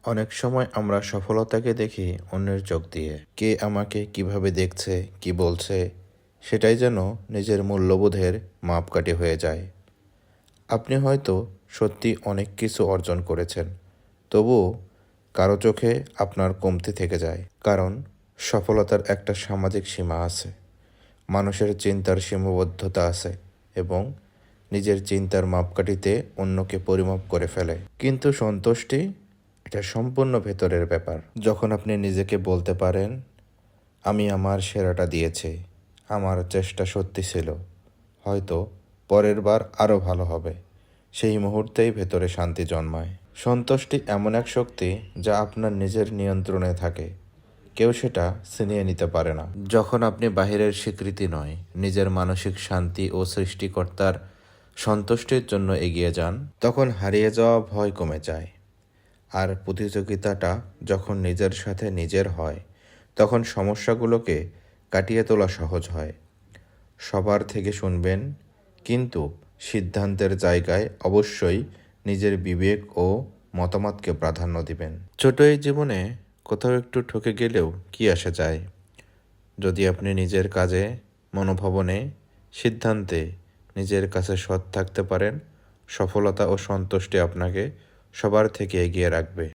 অনেক সময় আমরা সফলতাকে দেখি অন্যের চোখ দিয়ে। কে আমাকে কিভাবে দেখছে, কি বলছে, সেটাই যেন নিজের মূল্যবোধের মাপকাঠি হয়ে যায়। আপনি হয়তো সত্যি অনেক কিছু অর্জন করেছেন, তবুও কারো চোখে আপনার কমতি থেকে যায়। কারণ সফলতার একটা সামাজিক সীমা আছে, মানুষের চিন্তার সীমাবদ্ধতা আছে এবং নিজের চিন্তার মাপকাঠিতে অন্যকে পরিমাপ করে ফেলে। কিন্তু সন্তুষ্টি, এটা সম্পূর্ণ ভেতরের ব্যাপার। যখন আপনি নিজেকে বলতে পারেন, আমি আমার সেরাটা দিয়েছি, আমার চেষ্টা সত্যি ছিল, হয়তো পরের বার আরও ভালো হবে, সেই মুহূর্তেই ভেতরে শান্তি জন্মায়। সন্তুষ্টি এমন এক শক্তি যা আপনার নিজের নিয়ন্ত্রণে থাকে, কেউ সেটা ছিনিয়ে নিতে পারে না। যখন আপনি বাহিরের স্বীকৃতি নয়, নিজের মানসিক শান্তি ও সৃষ্টিকর্তার সন্তুষ্টির জন্য এগিয়ে যান, তখন হারিয়ে যাওয়া ভয় কমে যায়। আর প্রতিযোগিতাটা যখন নিজের সাথে নিজের হয়, তখন সমস্যাগুলোকে কাটিয়ে তোলা সহজ হয়। সবার থেকে শুনবেন, কিন্তু সিদ্ধান্তের জায়গায় অবশ্যই নিজের বিবেক ও মতামতকে প্রাধান্য দিবেন। ছোট এই জীবনে কোথাও একটু ঠকে গেলেও কি আসে যায়, যদি আপনি নিজের কাজে, মনোভাবনে, সিদ্ধান্তে নিজের কাছে সৎ থাকতে পারেন, সফলতা ও সন্তুষ্টি আপনাকে সবার থেকে এগিয়ে রাখবে।